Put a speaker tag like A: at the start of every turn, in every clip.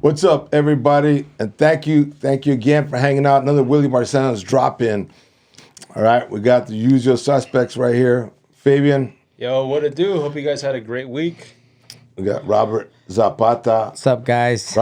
A: What's up, everybody? And thank you again for hanging out. Another Willie Barcena's drop in. All right, we got the usual suspects right here. Fabian.
B: Yo, what it do? Hope you guys had a great week.
A: We got Robert Zapata.
C: What's up, guys?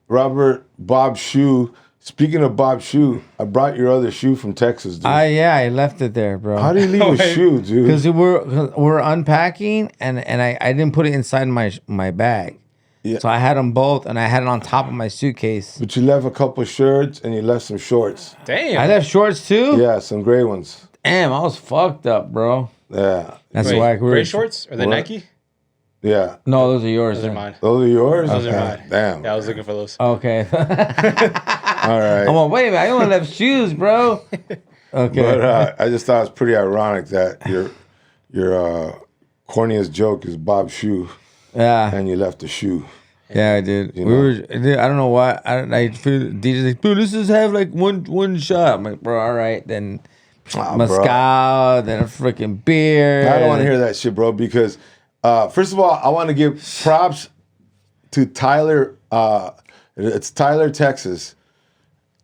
A: Robert Bob Shoe. Speaking of Bob Shoe, I brought your other shoe from Texas, dude.
C: Yeah, I left it there, bro.
A: How do you leave a shoe, dude?
C: Because we're unpacking, and I didn't put it inside my bag. Yeah. So I had them both, and I had it on top of my suitcase.
A: But you left a couple shirts, and you left some shorts.
B: Damn.
C: I left shorts, too?
A: Yeah, some gray ones.
C: Damn, I was fucked up, bro.
A: Yeah.
C: That's why
B: gray shorts? Are they Nike?
A: Yeah.
C: No, those are yours.
B: Those are mine.
A: Those are yours?
B: Those are mine.
A: Damn.
B: Yeah, I was looking for those.
C: Okay.
A: All right.
C: I'm like, wait a minute, I only left shoes, bro. Okay.
A: But I just thought it was pretty ironic that your corniest joke is Bob's shoe.
C: Yeah.
A: And you left the shoe.
C: Yeah, I did. I don't know why. I feel DJ's like, bro, let's just have like one shot. I'm like, bro, all right, then mezcal, bro. Then a freaking beer.
A: I don't want to hear that shit, bro, because first of all, I want to give props to Tyler. It's Tyler, Texas.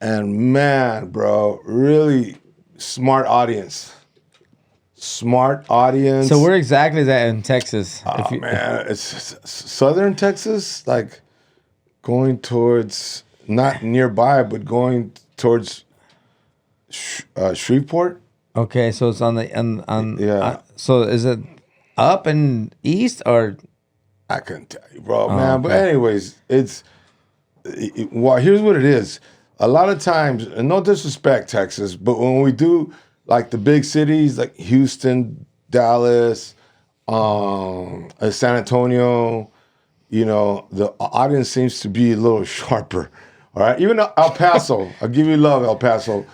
A: And man, bro, really smart audience. Smart audience.
C: So where exactly is that in Texas?
A: Man, it's southern Texas, like going towards, not nearby, but going towards Shreveport.
C: Okay, so it's on the so is it up and east or?
A: I couldn't tell you, bro, man. Okay. But anyways, well, here's what it is. A lot of times, and no disrespect, Texas, but when we do like the big cities like Houston, Dallas, San Antonio, you know, the audience seems to be a little sharper. All right, even El Paso, I'll give you love, El Paso,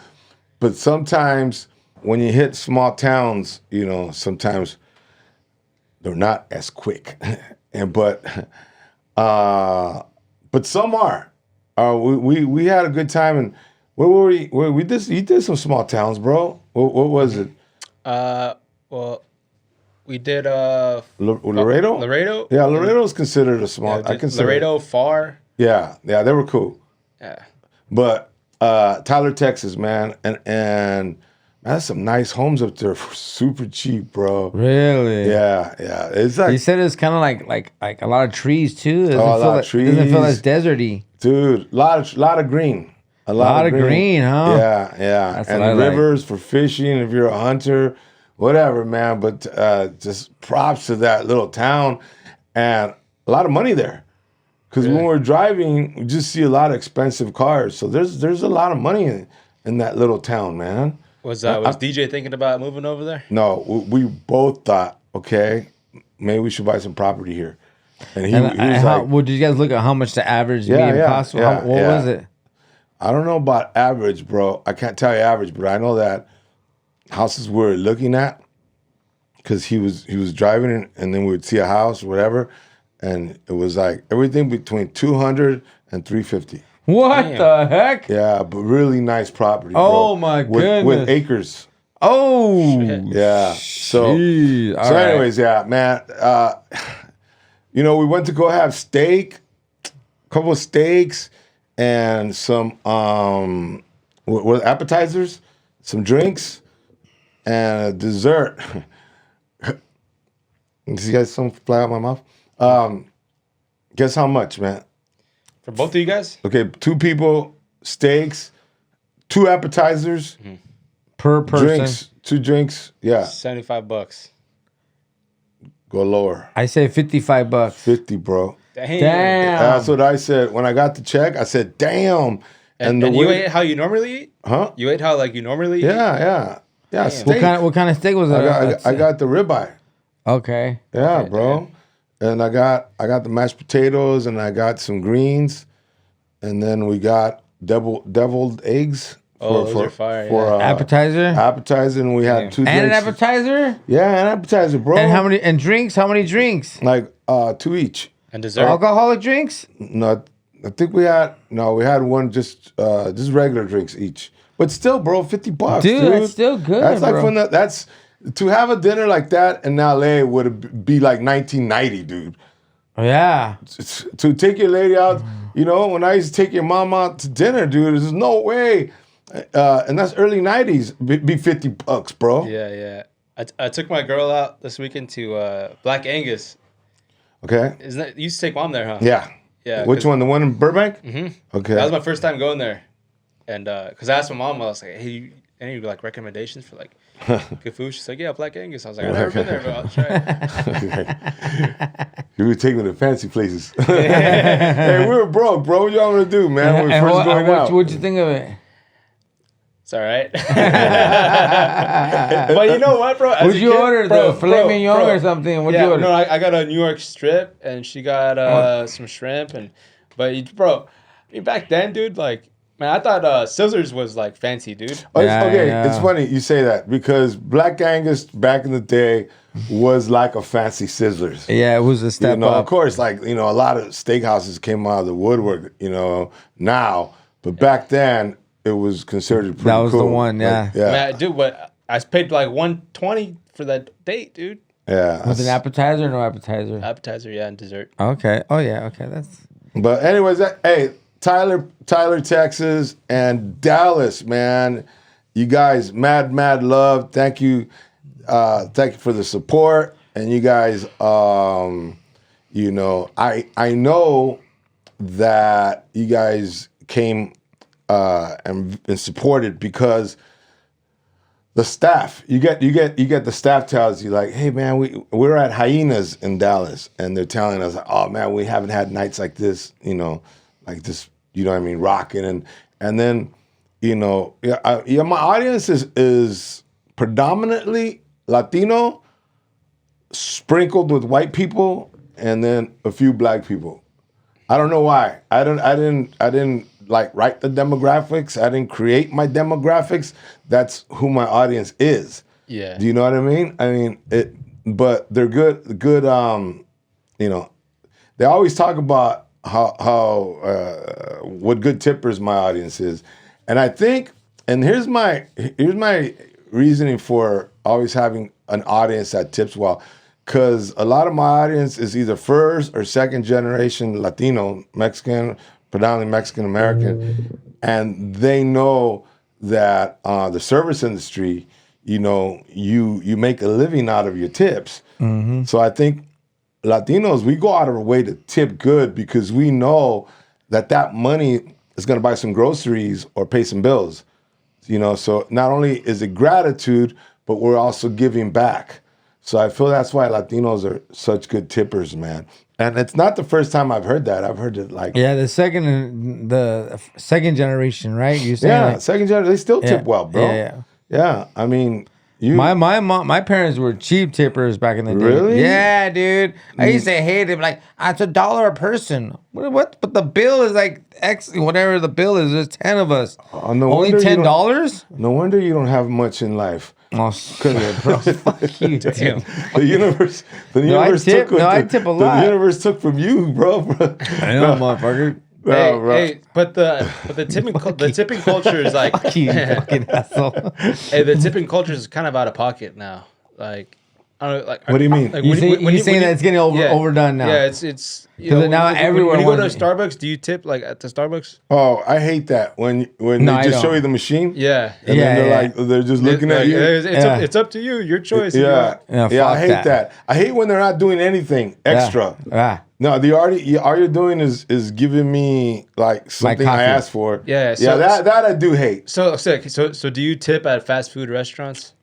A: but sometimes when you hit small towns, you know, sometimes they're not as quick, but some are. We had a good time, and where were we? You did some small towns, bro. What was it?
B: Well, we did
A: Laredo.
B: Laredo.
A: Yeah, Laredo is considered a small.
B: I consider Laredo far.
A: Yeah, they were cool.
B: Yeah.
A: But Tyler, Texas, man, and man, that's some nice homes up there for super cheap, bro.
C: Really?
A: Yeah. It's like
C: you said it's kind of like a lot of trees too.
A: A lot of trees.
C: It doesn't feel as deserty.
A: Dude, lot of green. A
C: lot of green, huh?
A: Yeah.
C: That's
A: and rivers for fishing if you're a hunter, whatever, man. But just props to that little town, and a lot of money there. Because when we're driving, we just see a lot of expensive cars. So there's a lot of money in that little town, man.
B: Was DJ thinking about moving over there?
A: No, we both thought, okay, maybe we should buy some property here. And he was like,
C: did you guys look at how much the average median cost? What was it?
A: I don't know about average, bro. I can't tell you average, but I know that houses we're looking at, because he was driving and then we would see a house or whatever, and it was like everything between 200 and 350.
C: What the heck?
A: Yeah, but really nice property, bro.
C: Oh my goodness.
A: With acres.
C: Oh.
A: Shit. Yeah. So anyways, yeah, man. You know, we went to go have a couple of steaks, and some appetizers, some drinks, and a dessert. You guys, some fly out my mouth. Guess how much, man?
B: For both of you guys?
A: Okay, 2 people, steaks, 2 appetizers,
C: per person.
A: 2 drinks. Yeah,
B: $75.
A: go lower.
C: I say $55.
A: 50, bro.
B: Damn.
A: That's what I said when I got the check. I said, "Damn."
B: And you ate how you normally eat?
A: Huh?
B: You ate how like you normally eat?
A: Yeah. Steak.
C: What kind of steak was it?
A: I got the ribeye.
C: Okay.
A: Yeah, okay, bro. And I got the mashed potatoes, and I got some greens, and then we got deviled eggs.
B: Those are fire.
C: For
A: appetizer, and we had 2 drinks.
C: And an appetizer?
A: Yeah, an appetizer, bro.
C: And drinks? How many drinks?
A: Like 2 each.
B: And dessert?
C: Alcoholic drinks?
A: No, I think we had one just regular drinks each. But still, bro, $50, dude.
C: That's still good.
A: That's like
C: bro.
A: to have a dinner like that in LA would be like 1990, dude.
C: Yeah.
A: To take your lady out, you know, when I used to take your mom out to dinner, dude, there's no way. And that's early 90s, be $50, bro.
B: Yeah. I took my girl out this weekend to Black Angus.
A: Okay.
B: Isn't that, you used to take mom there, huh?
A: Yeah.
B: Yeah.
A: Which one? The one in Burbank?
B: Mm-hmm.
A: Okay.
B: That was my first time going there. And because I asked my mom, I was like, hey, any like recommendations for like good food? She's like, yeah, Black Angus. I was like, I've never been there, but I'll try it.
A: You were taking me to fancy places. Hey, we were broke, bro. What y'all want to do, man? When we first going out.
C: What'd you think of it?
B: It's all right. But you know what, bro?
C: What'd you order? The filet mignon or something? What'd you order?
B: No, I got a New York strip, and she got some shrimp. Bro, I mean, back then, dude, like, man, I thought Scissors was like fancy, dude.
A: Oh, it's funny you say that because Black Angus back in the day was like a fancy Sizzlers.
C: Yeah, it was a step up.
A: Of course, like, you know, a lot of steakhouses came out of the woodwork, you know, now. But back then, it was considered pretty cool.
C: That was the one, yeah.
A: Like, yeah.
B: Man, dude, but I paid like $120 for that date, dude.
A: Yeah.
C: With an appetizer or no appetizer?
B: Appetizer, yeah, and dessert.
C: Okay. Oh, yeah. Okay. That's.
A: But anyways, hey, Tyler, Texas, and Dallas, man. You guys, mad love. Thank you for the support. And you guys, you know, I know that you guys came and supported because the staff. You get the staff tells you like, hey man, we're at Hyenas in Dallas, and they're telling us, oh man, we haven't had nights like this, you know. Like this, you know what I mean, rocking, and then, you know, my audience is predominantly Latino, sprinkled with white people, and then a few black people. I don't know why. I didn't like write the demographics. I didn't create my demographics. That's who my audience is.
B: Yeah.
A: Do you know what I mean? I mean it, but they're good. You know, they always talk about how what good tippers my audience is, and I think, and here's my reasoning for always having an audience that tips well, because a lot of my audience is either first or second generation Latino, Mexican, predominantly Mexican American, and they know that the service industry, you know, you make a living out of your tips. Mm-hmm. So I think Latinos, we go out of our way to tip good because we know that money is going to buy some groceries or pay some bills. You know, so not only is it gratitude, but we're also giving back. So I feel that's why Latinos are such good tippers, man. And it's not the first time I've heard that. I've heard it like
C: the second generation, right? You saying like,
A: second generation, they still tip well, bro. Yeah. I mean.
C: My parents were cheap tippers back in the day.
A: Really?
C: Yeah, dude. I used to hate it. Like, it's $1 a person. What? But the bill is like X. Whatever the bill is, there's 10 of us. Only $10.
A: No wonder you don't have much in life.
C: Oh, shit, bro. Fuck you, dude.
A: The universe.
C: I tip a lot.
A: The universe took from you, bro.
C: I know, motherfucker.
B: Hey, but the tipping culture is like,
C: fuck you fucking asshole.
B: Hey, the tipping culture is kind of out of pocket now. Like, I don't know, like,
A: what do you mean?
C: Like, you're saying that it's getting overdone now.
B: Yeah, it's you know,
C: now everywhere.
B: When you go to Starbucks, do you tip like at the Starbucks?
A: Oh, I hate that when they just show you the machine.
B: Yeah,
A: and then they're like they're just looking at you.
B: It's up to you, your choice.
A: Yeah, I hate that. I hate when they're not doing anything extra.
C: Yeah.
A: No, all you're doing is giving me like something I asked for.
B: Yeah,
A: that I do hate.
B: So do you tip at fast food restaurants?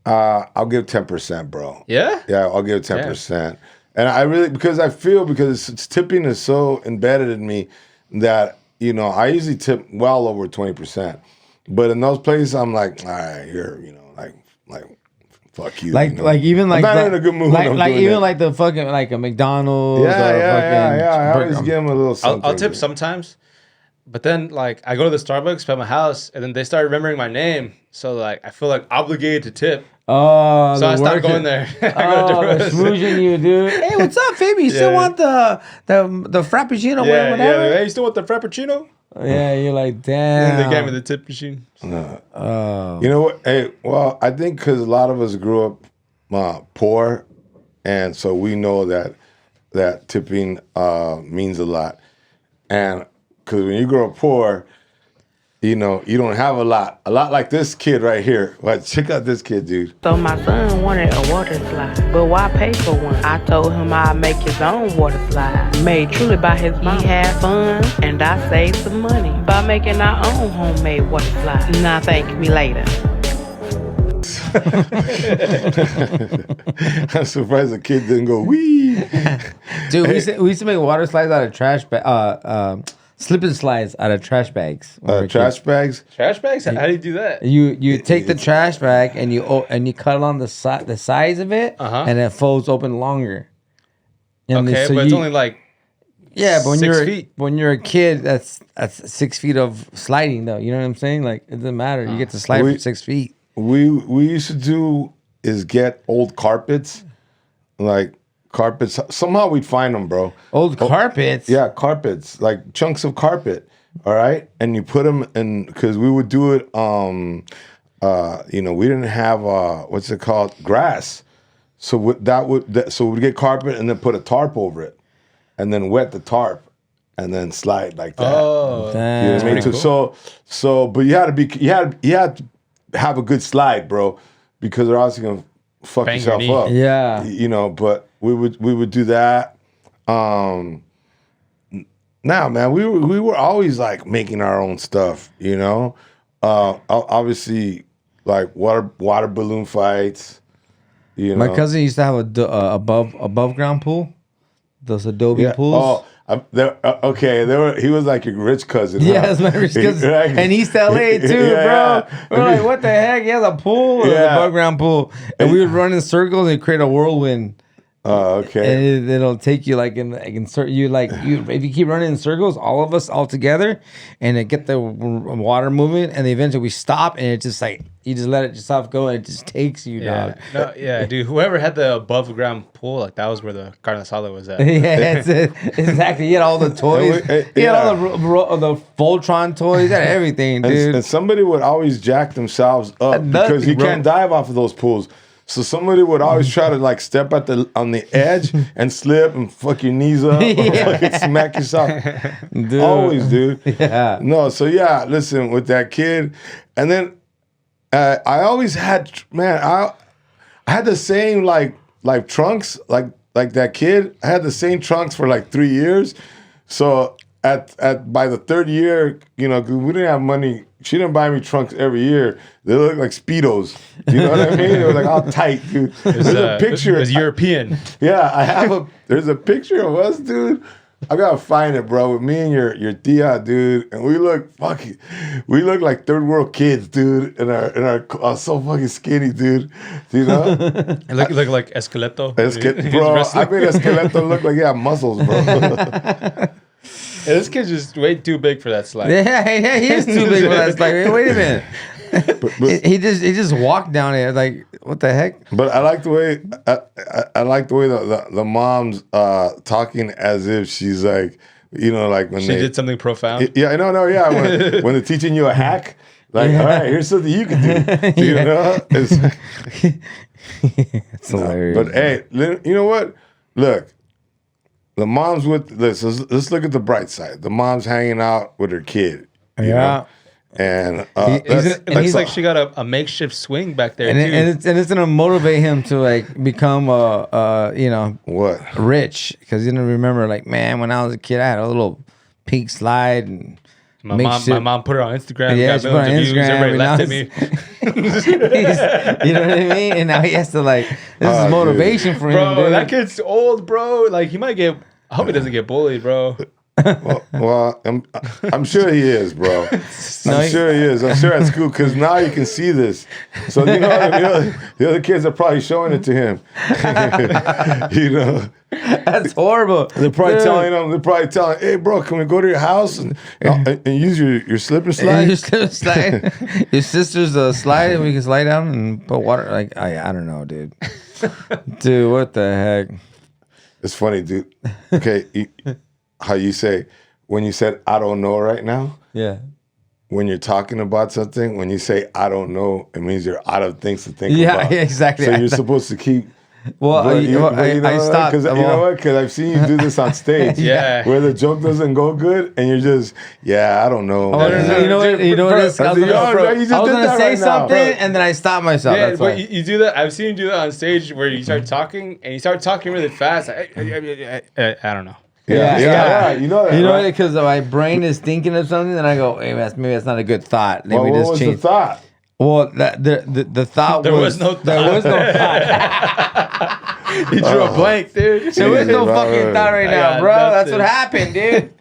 A: I'll give 10%, bro.
B: Yeah?
A: Yeah, I'll give 10%. And I really, because tipping is so embedded in me that, you know, I usually tip well over 20%. But in those places, I'm like, all right, you're, you know, like fuck you.
C: Like,
A: you know?
C: like even like
A: I'm not in a good mood.
C: Like even that. Like the fucking like a McDonald's.
A: Yeah. I always give them a little something.
B: I'll tip sometimes, but then like I go to the Starbucks by my house, and then they start remembering my name, so like I feel like obligated to tip.
C: Oh,
B: so I stopped going there.
C: They're smoozing you, dude. Hey, what's up, baby? You still want the frappuccino?
B: Yeah,
C: whatever?
B: Yeah. Hey, you still want the frappuccino?
C: Yeah, you're like, damn.
B: And they gave me the tip machine.
A: You know what? Hey, well, I think because a lot of us grew up poor, and so we know that that tipping means a lot. And because when you grow up poor, you know, you don't have a lot. A lot like this kid right here. But check out this kid, dude.
D: So my son wanted a water slide, but why pay for one? I told him I'd make his own water slide, made truly by his mom. He had fun, and I saved some money by making our own homemade water slide. Now thank me later.
A: I'm surprised the kid didn't go, wee.
C: Dude, we used to make water slides out of trash slip and slides out of trash bags.
A: Trash bags?
B: Trash bags? How do you do that?
C: You take the trash bag and you cut along the size of it, and it folds open longer. And
B: okay, but it's only like
C: but when
B: 6 feet.
C: When you're a kid, that's 6 feet of sliding though. You know what I'm saying? Like it doesn't matter. You get to slide for 6 feet.
A: We used to do is get old carpets, like carpets. Somehow we'd find them, bro.
C: Old carpets?
A: Yeah, carpets, like chunks of carpet. All right, and you put them in because we would do it. You know, we didn't have what's it called, grass. So we'd get carpet and then put a tarp over it, and then wet the tarp, and then slide like that.
B: Oh,
C: damn.
A: You know what I mean?
B: Cool.
A: So, but you had to have a good slide, bro, because they're obviously gonna fuck
B: Bang
A: yourself
B: your knee.
A: up.
C: Yeah.
A: You know, but we would do that. Now, man, we were always like making our own stuff, you know. Obviously, like water balloon fights. You know,
C: My cousin used to have a above ground pool, those Adobe pools.
A: Oh, he was like your rich cousin.
C: Yeah,
A: huh?
C: that's my rich cousin.
A: Right?
C: And East LA too,
A: Yeah.
C: bro. We're like, what the heck? He has a pool, an above ground pool, and we would run in circles and create a whirlwind.
A: Oh, okay.
C: And it'll take you like if you keep running in circles, all of us all together, and it get the water moving, and then eventually we stop, and it just like you just let it yourself go, and it just takes you, dog.
B: No, yeah, dude. Whoever had the above ground pool, like that was where the carne asada was at.
C: Yeah, exactly. He had all the toys. He had all the Voltron toys. He had everything, dude.
A: And somebody would always jack themselves up because you can't dive off of those pools. So somebody would always try to like step on the edge and slip and fuck your knees up or fucking smack yourself.
C: Dude.
A: Always, dude.
C: Yeah.
A: No, so yeah, listen, with that kid. And then I always had, man, I had the same like trunks, like that kid. I had the same trunks for like 3 years. So by the third year, you know, because we didn't have money, she didn't buy me trunks every year. They look like Speedos. You know what I mean? They were like all tight, dude. There's a picture.
B: It was European.
A: Yeah, there's a picture of us, dude. I gotta find it, bro. With me and your tia, dude, and we look like third world kids, dude. And our so fucking skinny, dude. You know?
B: It looked like Esqueleto.
A: Bro, I made Esqueleto look like he had muscles, bro.
B: Yeah, this kid's just way too big for that slide.
C: Yeah, he is too big for that. It's like, wait a minute.
A: But
C: he just walked down it like, what the heck?
A: But I like the way the mom's talking as if she's like, you know, like when
B: she did something profound.
A: Yeah, yeah. When they're teaching you a hack, like, all right, here's something you can do. You know,
C: It's hilarious.
A: But hey, you know what? Look. The mom's let's look at the bright side. The mom's hanging out with her kid. You know? And
B: it looks like she got a makeshift swing back there, too.
C: And it's gonna motivate him to like become
A: what
C: rich, because you know, remember, like, man, when I was a kid, I had a little pink slide and
B: my mom put her on Instagram.
C: Yeah,
B: got
C: she put her on
B: millions of views.
C: Instagram.
B: Everybody laughed at
C: me. You know what I mean? And now he has to like, this is motivation for him,
B: bro.
C: dude.
B: That kid's old, bro. Like, he might get. I hope he doesn't get bullied, bro.
A: well, I'm sure he is, bro. I'm sure he is. I'm sure at school, because now you can see this. So you know, the other kids are probably showing it to him. You know,
C: that's horrible.
A: They're probably telling him. They're probably telling, "Hey, bro, can we go to your house and use your slip and slide?
C: Your slip and slide. Your sister's slide, and we can slide down and put water." Like, I don't know, dude. Dude, what the heck?
A: It's funny, dude. Okay, how you say, when you said, I don't know right now?
C: Yeah.
A: When you're talking about something, when you say, I don't know, it means you're out of things to think about.
C: Yeah, exactly.
A: So you're supposed to keep
C: Well,
A: But
C: I stopped.
A: Because you know what? Because I've seen you do this on stage.
B: Yeah.
A: Where the joke doesn't go good, and you're just, I don't know.
C: You know what? You know what? I was
A: Bro, you just did
C: gonna
A: that
C: say
A: right now.
C: something, and then I stopped myself.
B: Yeah,
C: That's
B: but
C: why.
B: you do that. I've seen you do that on stage where you start talking and you start talking really fast. I don't know.
A: Yeah. You know that.
C: You know
A: right?
C: because my brain is thinking of something, and I go, "Hey, maybe that's not a good thought. Maybe
A: Well, what
C: just
A: was
C: change."
A: the thought?
C: Well, the thought
B: There was no
C: there was no thought.
B: You drew a blank, dude.
C: There was no
A: Jesus,
C: fucking thought right
B: I
C: now,
B: got
C: bro. That's
B: nothing.
C: what happened, dude.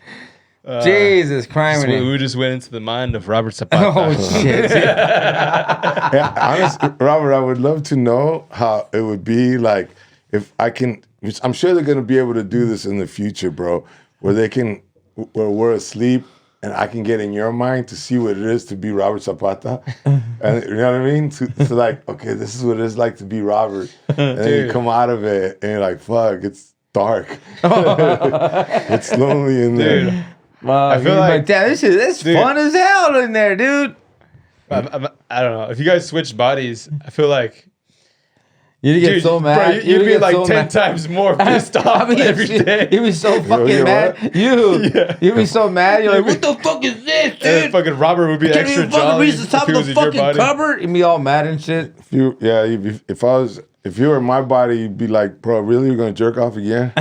C: Jesus Christ!
B: We just went into the mind of Robert Zapata.
C: Oh shit!
A: Yeah, honestly, Robert, I would love to know how it would be like if I can. I'm sure they're gonna be able to do this in the future, bro. Where where we're asleep and I can get in your mind to see what it is to be Robert Zapata, and you know what I mean? So like, okay, this is what it is like to be Robert, and then you come out of it and you're like, fuck, it's dark, it's lonely in there.
B: Dude,
C: I
B: feel like-
C: damn, this is fun as hell in there, dude.
B: I don't know. If you guys switch bodies, I feel like
C: You'd get
B: dude,
C: so mad.
B: Bro, you'd be
C: get
B: like
C: so
B: 10
C: mad.
B: times more pissed off every day.
C: You'd be so fucking
A: you're
C: mad.
A: what?
C: You'd be so mad. You're like, what the fuck is this,
B: And
C: dude?
B: fucking Robert would be
C: Can't
B: extra
C: even fucking
B: jolly
C: reach the top
B: if he
C: of
B: was
C: the
B: in your
C: fucking
B: body.
C: cupboard. You'd be all mad and shit.
A: If you were in my body, you'd be like, bro, really, you're gonna jerk off again?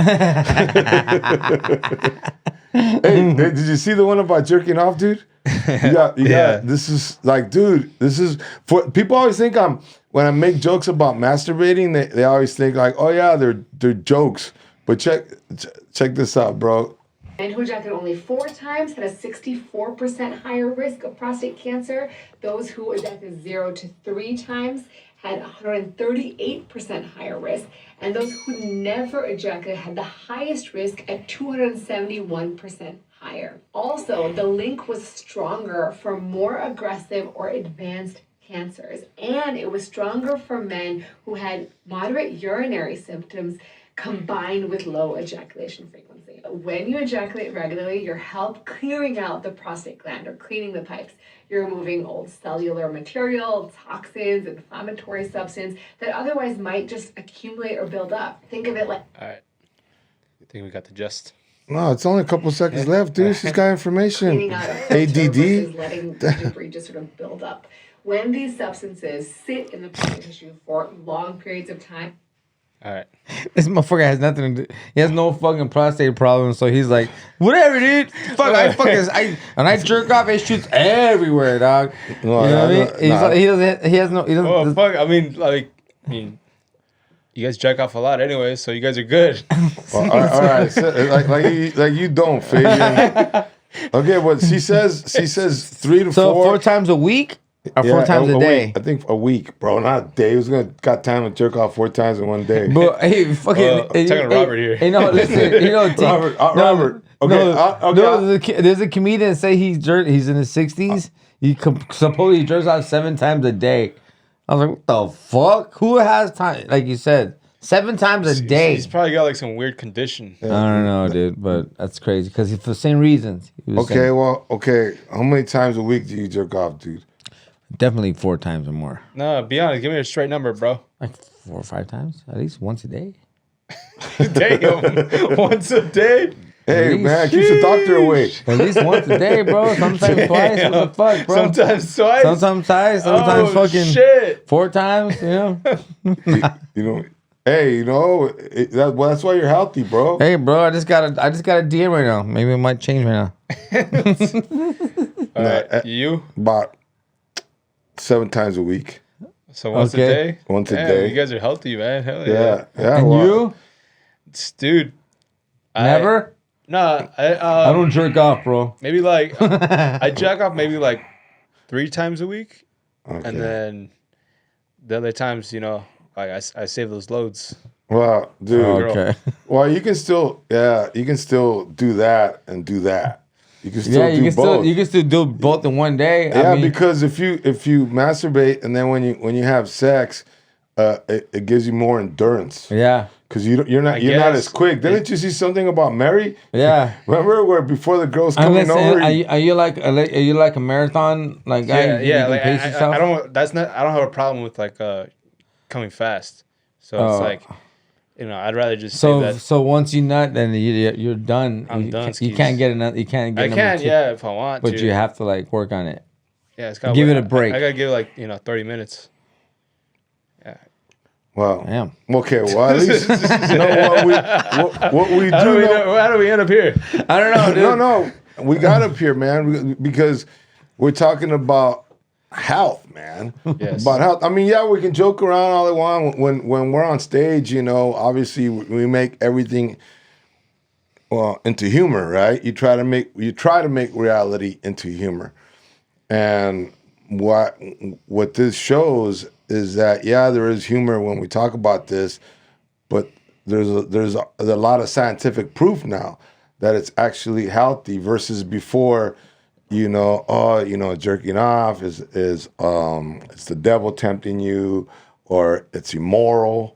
A: Hey, did you see the one about jerking off, dude? You got. This is like, dude. This is for people. Always think when I make jokes about masturbating, they always think like, oh yeah, they're jokes. But check this out, bro.
E: Men who ejaculate only 4 times had a 64% higher risk of prostate cancer. Those who ejaculated 0 to 3 times had 138% higher risk. And those who never ejaculated had the highest risk at 271% higher. Also, the link was stronger for more aggressive or advanced cancers. And it was stronger for men who had moderate urinary symptoms combined with low ejaculation frequency. When you ejaculate regularly, you're clearing out the prostate gland or cleaning the pipes. You're removing old cellular material, toxins, inflammatory substance that otherwise might just accumulate or build up. Think of it like...
B: All right. I think we got the gist.
A: No, it's only a couple seconds left, dude. She's got information.
E: Cleaning out a filter
A: ADD.
E: versus letting the debris just sort of build up. When these substances sit in the prostate tissue for long periods of time,
B: All right.
C: This motherfucker has nothing to do. He has no fucking prostate problem, so he's like, whatever, dude. Fuck, I jerk off, it shoots everywhere, dog.
A: No,
C: You know what I mean? He doesn't.
B: Oh, fuck. I mean, you guys jack off a lot anyway, so you guys are good.
A: Well, all right. So, like you don't, Fabian. Okay, well, she says 3 to 4.
C: So 4 times a week or 4 times a day?
A: Week. I think a week, bro, not a day. Who's got time to jerk off 4 times in one day?
C: But hey, fucking.
B: I'm talking to Robert here.
C: Hey, no, listen. You know,
A: Robert. Okay, okay.
C: There's a comedian say he's in his 60s. He supposedly jerks off 7 times a day. I was like, what the fuck? Who has time? Like you said, 7 times a day.
B: He's probably got like some weird condition.
C: I don't know, dude, but that's crazy because for the same reasons.
A: Okay. How many times a week do you jerk off, dude?
C: Definitely 4 times or more.
B: No, be honest. Give me a straight number, bro.
C: Like 4 or 5 times, at least once a day.
B: Damn. Once a day?
A: Hey, man, keeps the doctor away.
C: At least once a day, bro. Sometimes twice. What the fuck, bro?
B: Sometimes twice?
C: Sometimes twice. Sometimes fucking
B: shit.
C: 4 times. You know.
A: You know, hey, that's why you're healthy, bro.
C: Hey, bro. I just got a DM right now. Maybe it might change right now.
B: All right. You?
A: About 7 times a week.
B: So once
C: Okay.
B: a day?
A: Once a
B: Damn,
A: day.
B: You guys are healthy, man. Hell
A: Yeah.
C: And
A: well,
C: you?
B: Dude.
C: Never?
B: Nah.
C: I don't jerk off, bro.
B: Maybe like, I jack off maybe like 3 times a week.
A: Okay.
B: And then the other times, like I save those loads.
A: Well, dude.
C: Okay.
A: Well, you can still do that and do that. You can still do both.
C: You can still do both in one day.
A: Yeah,
C: I mean,
A: because if you masturbate and then when you have sex, it gives you more endurance.
C: yeah,
A: Because you're not as quick. Didn't you see something about Mary?
C: yeah.
A: Remember where before the girls
C: Unless,
A: coming over?
C: are you like a marathon like guy?
B: Yeah.
C: You
B: Like
C: pace yourself?
B: I don't have a problem with like coming fast. So it's like I'd rather just say that.
C: So once you nut, then you're done.
B: I'm done.
C: You can't get another. You can't get.
B: I
C: number
B: can,
C: two,
B: yeah, if I want
C: but
B: to.
C: you have to like work on it.
B: Yeah, it's gotta
C: give it a break.
B: I gotta give it like 30 minutes. Yeah.
A: Well,
C: damn.
A: Okay, well, at least what we do know.
B: How do we end up here?
C: I don't know, dude.
A: No, we got up here, man, because we're talking about health, man.
B: Yes.
A: About health. I mean, yeah, we can joke around all we want when we're on stage. Obviously we make everything into humor, right? You try to make reality into humor, and what this shows is that there is humor when we talk about this, but there's a lot of scientific proof now that it's actually healthy versus before. Jerking off is it's the devil tempting you, or it's immoral,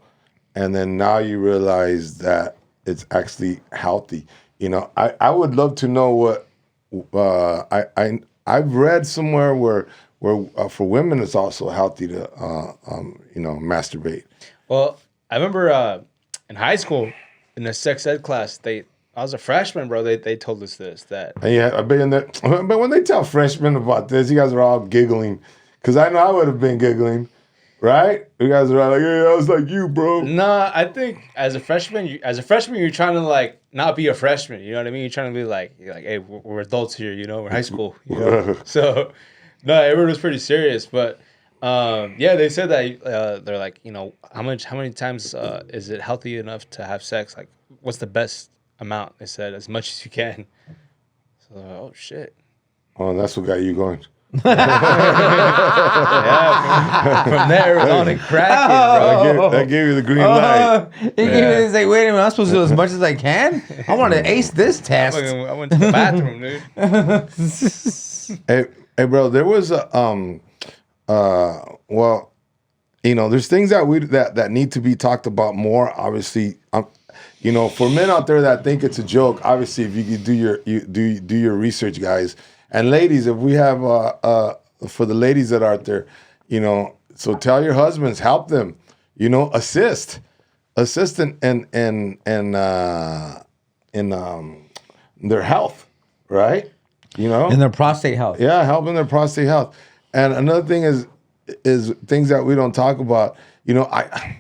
A: and then now you realize that it's actually healthy. I would love to know what I've read somewhere where for women it's also healthy to masturbate.
B: Well, I remember in high school in the sex ed class, I was a freshman, bro. They told us this that.
A: Yeah, but when they tell freshmen about this, you guys are all giggling, because I know I would have been giggling, right? You guys are all like, "Yeah, I was like you, bro."
B: Nah, I think as a freshman, you're trying to like not be a freshman. You know what I mean? You're trying to be like, hey, we're adults here. We're high school. So, no, everyone was pretty serious, but. They said that they're like, how many times is it healthy enough to have sex? Like, what's the best amount? They said as much as you can. So, oh shit.
A: Oh, that's what got you going.
B: From there, it was on and cracking, bro.
A: That gave you the green light.
C: He's like, wait a minute, I'm supposed to do as much as I can? I want to ace this test.
B: I went to the bathroom,
A: Hey,
B: dude.
A: bro, there was a there's things that need to be talked about more. Obviously, for men out there that think it's a joke, obviously, if you could do your research, guys, and ladies, if we have for the ladies that are out there, so tell your husbands, help them, assist in their health, right?
C: In their prostate health.
A: Yeah, helping their prostate health. And another thing is things that we don't talk about. I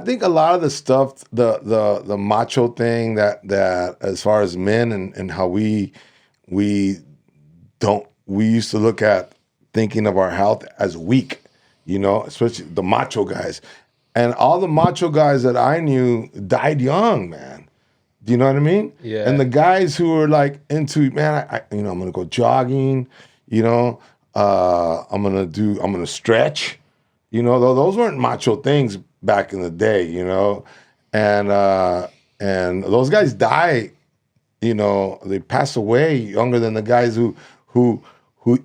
A: think a lot of the stuff, the macho thing that as far as men and how we used to look at thinking of our health as weak, especially the macho guys. And all the macho guys that I knew died young, man. Do you know what I mean?
B: Yeah.
A: And the guys who were like into, man, I'm gonna go jogging, I'm gonna stretch, those weren't macho things back in the day, and those guys die, they pass away younger than the guys who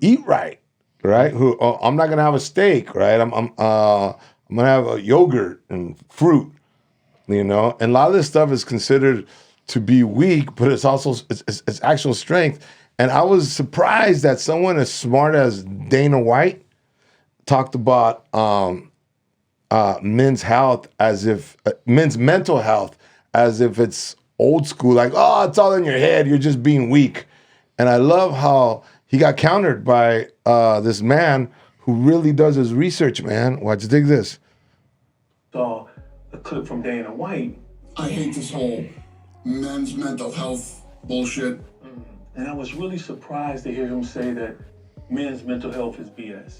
A: eat right? Who I'm not gonna have a steak, right? I'm gonna have a yogurt and fruit, and a lot of this stuff is considered to be weak, but it's also it's actual strength. And I was surprised that someone as smart as Dana White talked about men's health as if men's mental health as if it's old school, like, oh, it's all in your head, you're just being weak. And I love how he got countered by this man who really does his research, man. Watch, dig this.
F: Saw a clip from Dana White.
G: I hate this whole men's mental health bullshit.
F: And I was really surprised to hear him say that men's mental health is BS.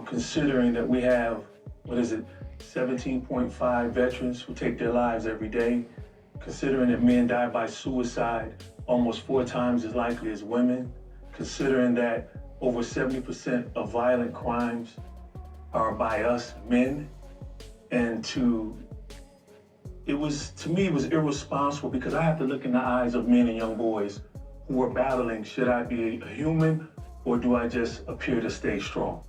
F: Considering that we have, 17.5 veterans who take their lives every day. Considering that men die by suicide almost 4 times as likely as women. Considering that over 70% of violent crimes are by us men. And to me, it was irresponsible, because I have to look in the eyes of men and young boys who are battling, should I be a human or do I just appear to stay strong?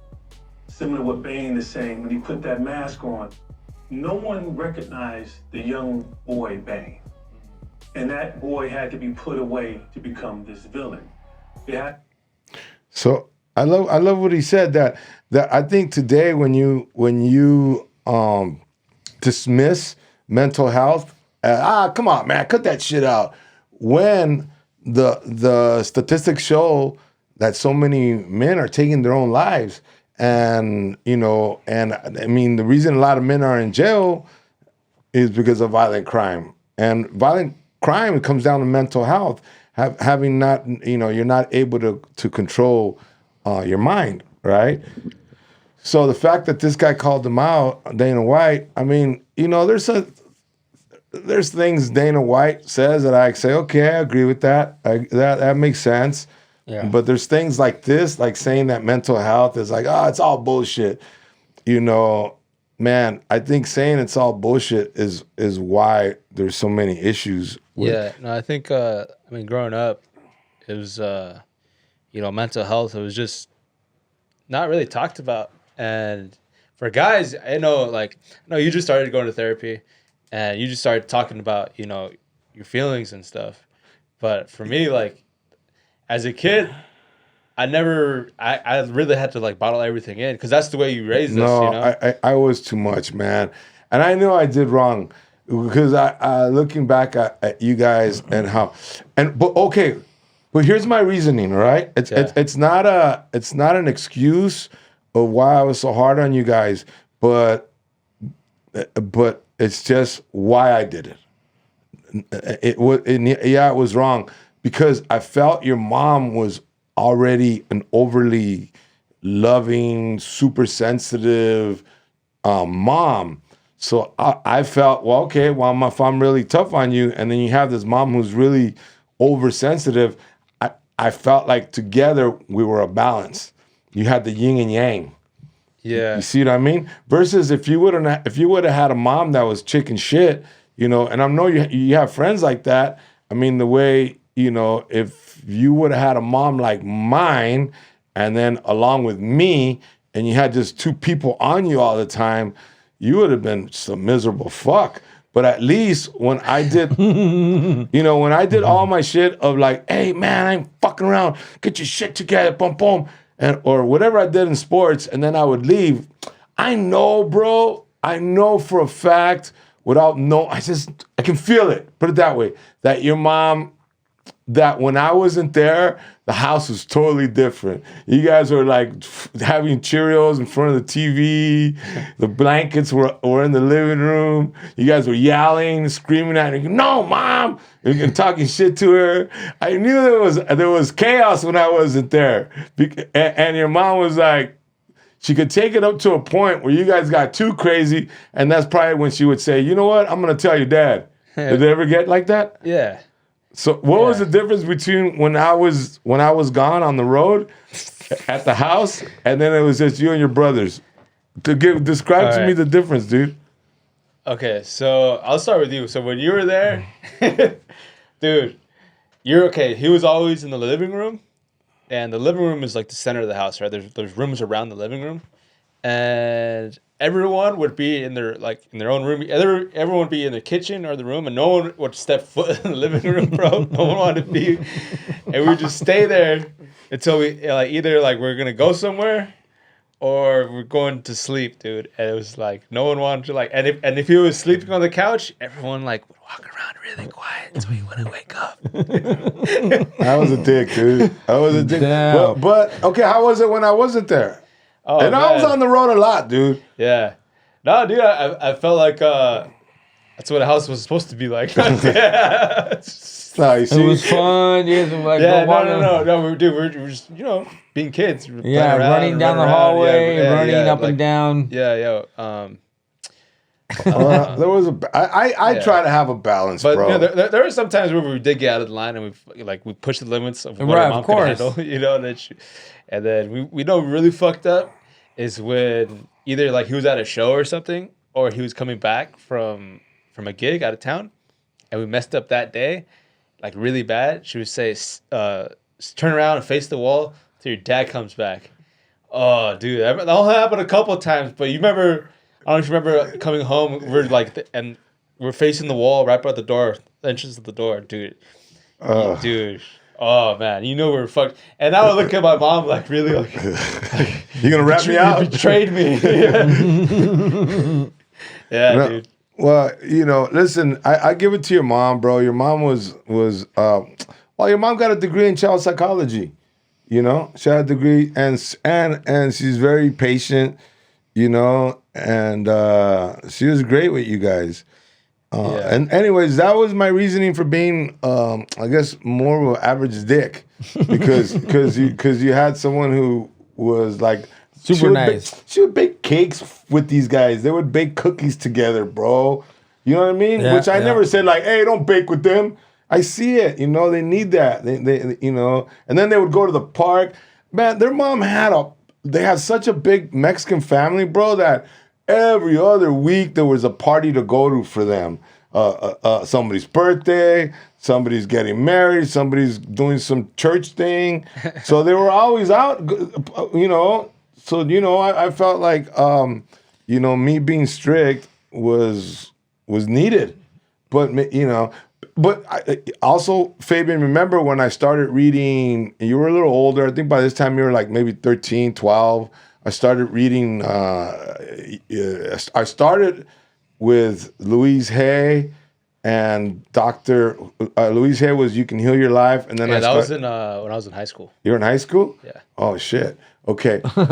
F: Similar to what Bane is saying, when he put that mask on, no one recognized the young boy Bane. And that boy had to be put away to become this villain.
A: So I love what he said, that I think today when you dismiss mental health. Come on, man, cut that shit out. When the statistics show that so many men are taking their own lives, and I mean, the reason a lot of men are in jail is because of violent crime, and violent crime comes down to mental health. Having not, you're not able to control your mind, right? So the fact that this guy called him out, Dana White, I mean, there's things Dana White says that I say, okay, I agree with that. That makes sense.
C: Yeah.
A: But there's things like this, like saying that mental health is like, it's all bullshit. Man, I think saying it's all bullshit is why there's so many issues.
B: I think, growing up, it was, mental health, it was just not really talked about. And for guys, I know you just started going to therapy and you just started talking about, your feelings and stuff. But for me, as a kid, I really had to bottle everything in because that's the way you raised us.
A: I was too much, man. And I know I did wrong because I looking back at you guys but here's my reasoning, all right? It's not an excuse of why I was so hard on you guys, but it's just why I did it. It was wrong because I felt your mom was already an overly loving, super sensitive mom. So I felt, if I'm really tough on you, and then you have this mom who's really oversensitive, I felt like together we were a balance. You had the yin and yang.
B: Yeah.
A: You see what I mean? Versus if you would have had a mom that was chicken shit, and I know you have friends like that. I mean, the way, if you would have had a mom like mine, and then along with me, and you had just two people on you all the time, you would have been just a miserable fuck. But at least when I did, when I did all my shit of hey man, I ain't fucking around, get your shit together, boom, boom, or whatever I did in sports, and then I would leave. I know, bro. I know for a fact, I can feel it. Put it that way, that your mom, that when I wasn't there, the house was totally different. You guys were having Cheerios in front of the TV. The blankets were in the living room. You guys were yelling, screaming at her, "No, mom!" and talking shit to her. I knew there was chaos when I wasn't there. And your mom was she could take it up to a point where you guys got too crazy, and that's probably when she would say, "You know what? I'm gonna tell your dad." Did it ever get like that?
B: Yeah.
A: So what was the difference between when I was gone on the road at the house, and then it was just you and your brothers? Describe to me the difference, dude.
B: Okay, so I'll start with you. So when you were there, dude, you're okay. He was always in the living room, and the living room is the center of the house, right? There's rooms around the living room, and everyone would be in their in their own room. Everyone would be in the kitchen or the room, and no one would step foot in the living room, bro. No one wanted to be, and we'd just stay there until we either we're gonna go somewhere or we're going to sleep, dude. And it was no one wanted to and if he was sleeping on the couch, everyone would walk around really quiet so he wouldn't wake up.
A: I was a dick, dude. I was a dick. But okay, how was it when I wasn't there?
B: Oh,
A: and
B: man.
A: I was on the road a lot, dude.
B: Yeah. No, dude, I felt that's what a house was supposed to be like. Yeah.
A: No, you see?
C: It was fun. You guys were
B: No, we were just, being kids.
C: Running down the hallway, running up and down.
B: Yeah.
A: There was I try to have a balance,
B: but,
A: bro.
B: There were some times where we did get out of the line and we pushed the limits of what our mom could handle, and then we know really fucked up is when either he was at a show or something, or he was coming back from a gig out of town, and we messed up that day, really bad. She would say, "Turn around and face the wall till your dad comes back." Oh, dude, that only happened a couple of times, but you remember? I don't know if you remember coming home. We're and we're facing the wall right by the door, the entrance of the door, dude. Dude. Oh man, we were fucked. And I would look at my mom really
A: you gonna rat me out?
B: You betrayed me. Yeah, dude.
A: Well, listen, I give it to your mom, bro. Your mom was your mom got a degree in child psychology. She had a degree, and she's very patient, and she was great with you guys. And anyways, that was my reasoning for being, I guess, more of an average dick, because you had someone who was like
C: super nice.
A: She would bake cakes with these guys. They would bake cookies together, bro. You know what I mean?
C: Yeah,
A: Which I never said like, hey, don't bake with them. I see it. They need that. They and then they would go to the park. Man, their mom they had such a big Mexican family, bro, that every other week there was a party to go to for them. Somebody's birthday, somebody's getting married, somebody's doing some church thing. So they were always out, So, I felt like, me being strict was needed. But, but also, Fabian, remember when I started reading, you were a little older. I think by this time you were like maybe 13, 12. I started reading, I started with Louise Hay and Dr. Louise Hay was You Can Heal Your Life. And then
B: that was when I was in high school.
A: You were in high school?
B: Yeah.
A: Oh, shit. Okay. Okay.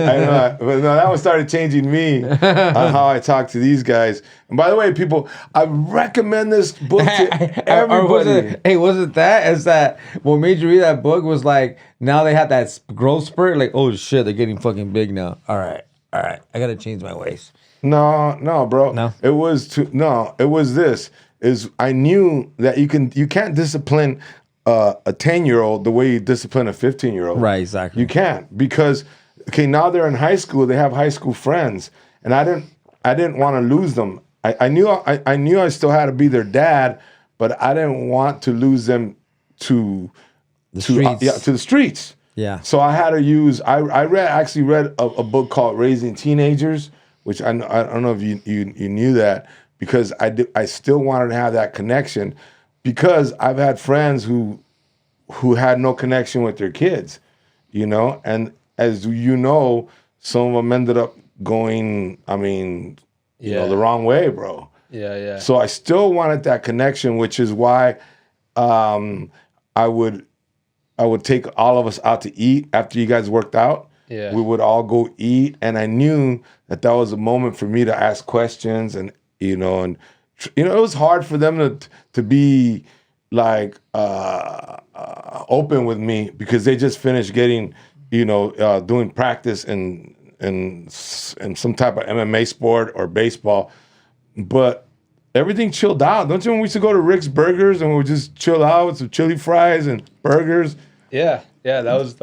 A: I know. But no, that one started changing me on how I talk to these guys. And by the way, people, I recommend this book to everybody.
C: Was it that? Is that what made you read that book was like, now they have that growth spurt? Like, oh shit, they're getting fucking big now. All right. I got to change my ways.
A: No, bro.
C: No?
A: It was this. I knew that you can't discipline a 10-year-old the way you discipline a 15-year-old.
C: Right, exactly.
A: You can't, because now they're in high school, they have high school friends, and I didn't want to lose them. I knew I still had to be their dad, but I didn't want to lose them to the streets.
C: Yeah.
A: So I had to use. I actually read a book called Raising Teenagers, which I don't know if you knew that, because I still wanted to have that connection, because I've had friends who had no connection with their kids, and as you know, some of them ended up going, the wrong way, bro.
B: Yeah.
A: So I still wanted that connection, which is why I would take all of us out to eat after you guys worked out.
B: Yeah.
A: We would all go eat, and I knew that was a moment for me to ask questions, and it was hard for them to be like open with me, because they just finished getting doing practice in some type of MMA sport or baseball, but everything chilled out. Don't you? When we used to go to Rick's Burgers and we would just chill out with some chili fries and burgers.
B: Yeah. Those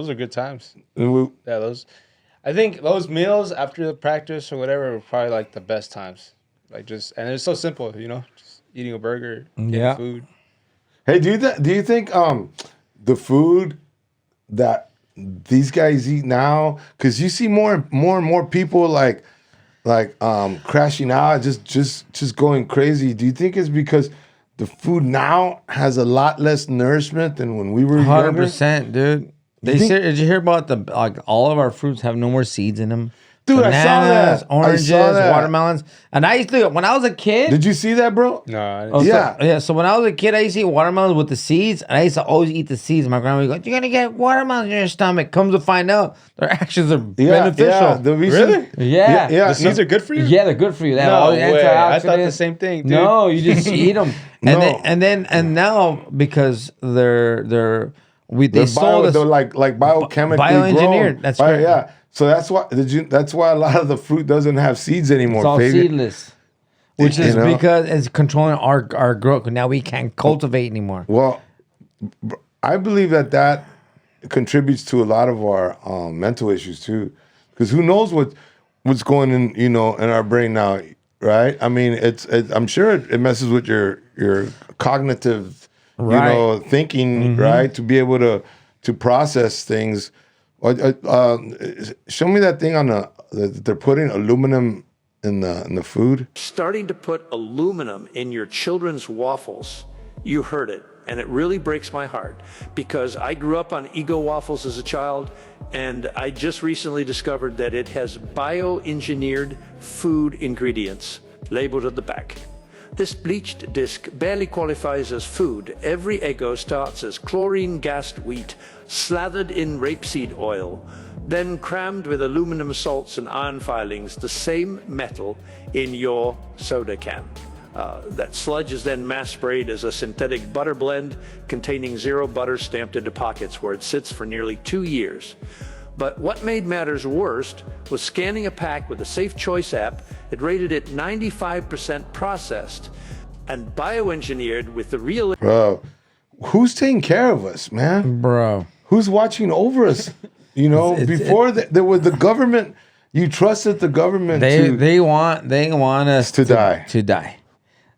B: are good times. I think those meals after the practice or whatever were probably like the best times. Like and it's so simple, just eating a burger, getting food.
A: Hey, do you think the food that these guys eat now, because you see more and more people like crashing out, just going crazy. Do you think it's because the food now has a lot less nourishment than when we were
C: 100%, dude. Did you hear about all of our fruits have no more seeds in them?
A: Dude,
C: Bananas,
A: I saw that.
C: Oranges, watermelons. And I used to, when I was a kid.
A: Did you see that, bro?
B: No, I didn't.
C: So when I was a kid, I used to eat watermelons with the seeds. And I used to always eat the seeds. My grandma would go, you're going to get watermelons in your stomach. Comes to find out, their actions are beneficial.
A: Yeah, the reason,
B: really?
C: Yeah.
A: The
B: seeds are good for you?
C: Yeah, they're good for you. They have all the
B: way. I thought the
C: antioxidants.
B: same thing, dude.
C: No, you just eat them. And now, because they sold us.
A: They're like biochemically
C: bioengineered.
A: grown.
C: That's right.
A: Yeah. So that's why a lot of the fruit doesn't have seeds anymore.
C: It's all seedless, which is because it's controlling our growth. Now we can't cultivate anymore.
A: Well, I believe that contributes to a lot of our mental issues too, because who knows what's going in in our brain now, right? I mean, I'm sure it messes with your cognitive thinking, right? To be able to process things. Show me that thing on they're putting aluminum in the food.
H: Starting to put aluminum in your children's waffles, you heard it, and it really breaks my heart, because I grew up on Ego waffles as a child, And I just recently discovered that it has bioengineered food ingredients labeled at the back. This bleached disc barely qualifies as food. Every Eggo starts as chlorine-gassed wheat, slathered in rapeseed oil, then crammed with aluminum salts and iron filings, the same metal in your soda can. That sludge is then mass sprayed as a synthetic butter blend containing zero butter stamped into pockets where it sits for nearly 2 years. But what made matters worse was scanning a pack with the Safe Choice app. It rated it 95% processed and bioengineered with the real...
A: Bro, who's taking care of us, man?
C: Bro.
A: Who's watching over us? You know, before there was the government, you trusted the government
C: They want us
A: to die.
C: To die.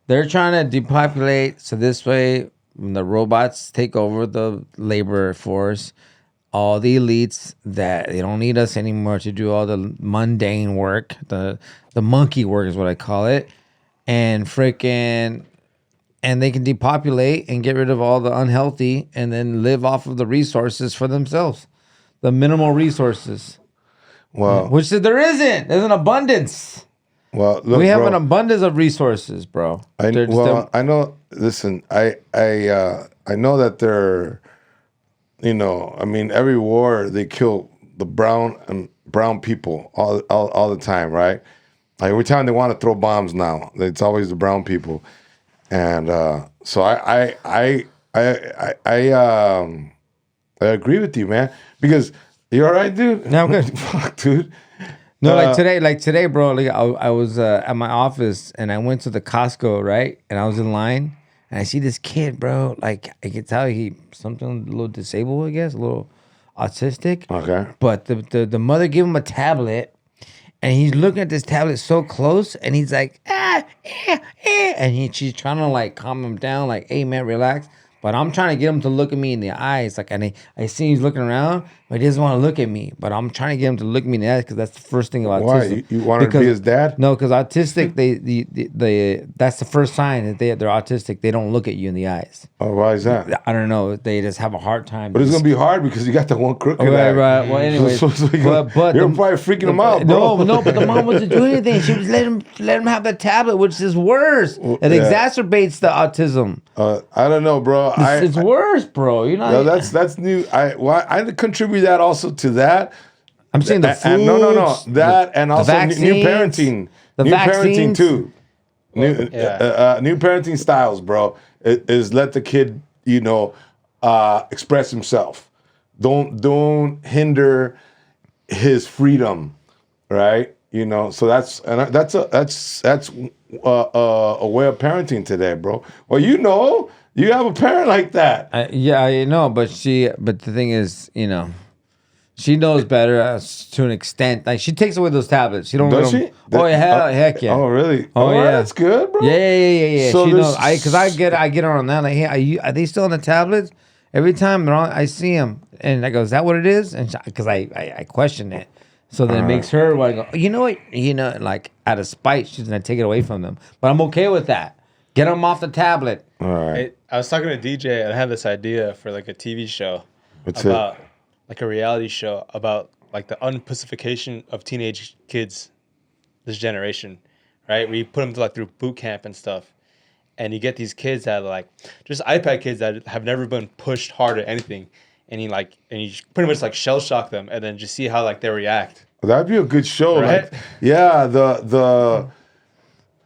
C: They're trying to depopulate, so this way, when the robots take over the labor force, all the elites that they don't need us anymore to do all the mundane work, the monkey work is what I call it, and they can depopulate and get rid of all the unhealthy and then live off of the resources for themselves, the minimal resources.
A: Well,
C: Which there isn't. There's an abundance.
A: Well, look,
C: we have
A: bro,
C: an abundance of resources, bro.
A: I know. Listen, I know that they're, you know, I mean, every war they kill the brown people all the time, right? Like every time they want to throw bombs now, it's always the brown people, and so I agree with you, man. Because you all right, dude?
C: No, I'm good.
A: Fuck, dude.
C: No, like today, bro. Like I was at my office and I went to the Costco, right? And I was in line and I see this kid, bro. Like I could tell he something a little disabled, I guess, a little autistic.
A: Okay.
C: But the mother gave him a tablet, and he's looking at this tablet so close, and he's like, and she's trying to like calm him down, like, hey man, relax. But I'm trying to get him to look at me in the eyes. Like, and I see he's looking around, but he doesn't want to look at me. But I'm trying to get him to look at me in the eyes because that's the first thing about autism.
A: Why? You wanted to be his dad?
C: No, because autistic, they that's the first sign that they're autistic. They don't look at you in the eyes.
A: Oh, why is that?
C: I don't know. They just have a hard time.
A: But it's gonna be hard because you got that one crooked eye.
C: Right. Well, anyways,
A: but you're probably freaking him out, bro.
C: No, but the mom wasn't doing anything. She was let him have the tablet, which is worse. It exacerbates the autism.
A: I don't know, bro.
C: It's worse, bro. You know.
A: No, that's new. I contribute that also to that.
C: I'm saying the food.
A: No. That and also new parenting. New parenting too. New parenting styles, bro. Is let the kid, you know, express himself. Don't hinder his freedom, right? You know, so that's a way of parenting today, bro. Well, you know, you have a parent like that.
C: Yeah, I know, but the thing is, you know, she knows better to an extent. Like she takes away those tablets. She don't.
A: Does she?
C: Oh heck yeah.
A: Oh really?
C: Oh yeah,
A: that's good, bro.
C: Yeah.
A: So
C: she knows. Because I get her on that. Like, hey, are they still on the tablets? Every time they're on, I see them, and I go, "Is that what it is?" And because I question it, so then it makes her want to go. You know what? You know, like out of spite, she's gonna take it away from them. But I'm okay with that. Get them off the tablet.
A: All right.
B: I was talking to DJ, and I had this idea for like a TV show like a reality show about like the unpacification of teenage kids this generation, right? Where you put them through boot camp and stuff, and you get these kids that are like just iPad kids that have never been pushed hard at anything, and you pretty much like shell shock them, and then just see how like they react.
A: That'd be a good show,
B: right?
A: Like, yeah, the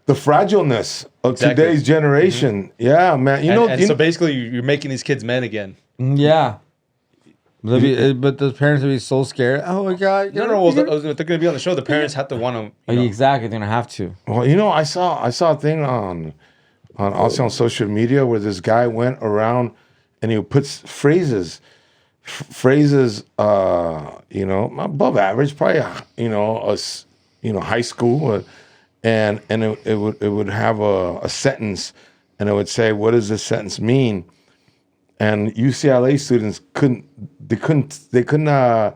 A: fragileness of today's generation. Mm-hmm. Yeah, man.
B: So basically, you're making these kids men again.
C: Yeah. But the parents would be so scared. Oh my god!
B: No. They're going to be on the show. The parents have to want to.
C: Exactly, they're gonna have to.
A: Well, you know, I saw a thing on social media where this guy went around and he puts phrases, you know, above average, probably, you know, high school, and it would have a sentence, and it would say, "What does this sentence mean?" And UCLA students couldn't describe.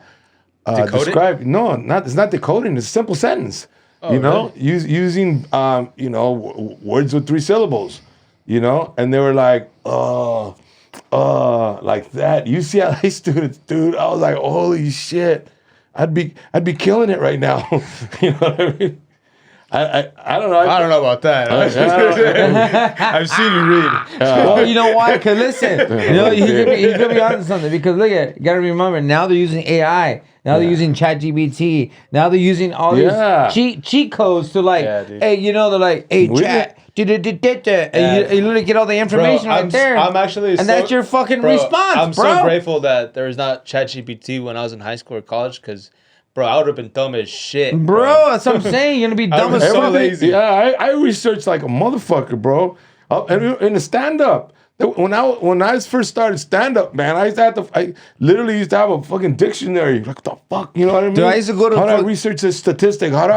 B: It?
A: No, it's not decoding. It's a simple sentence. Oh, you know, really? Using you know, words with 3 syllables. You know, and they were like, like that. UCLA students, dude. I was like, holy shit. I'd be killing it right now. You know what I mean? I don't know.
B: I don't know about that. I've seen you read.
C: Well, you know why? Because listen, he could be onto something. Because look at, you gotta remember, now they're using AI. Now they're using ChatGPT. Now they're using all these cheat codes to like, hey, they're like, hey, chat. And you literally get all the information right there.
B: I'm actually,
C: and that's your fucking response,
B: I'm
C: bro.
B: so grateful that there was not ChatGPT when I was in high school or college, because, bro, I would have been dumb as shit.
C: Bro, that's what I'm saying. You're gonna be dumb as
B: so lazy.
A: Yeah, I researched like a motherfucker, bro. And in the stand-up, when I first started stand-up, man, I literally used to have a fucking dictionary. Like, what the fuck, you know what I mean?
C: Dude, I used to go to
A: how do I research a statistic? How do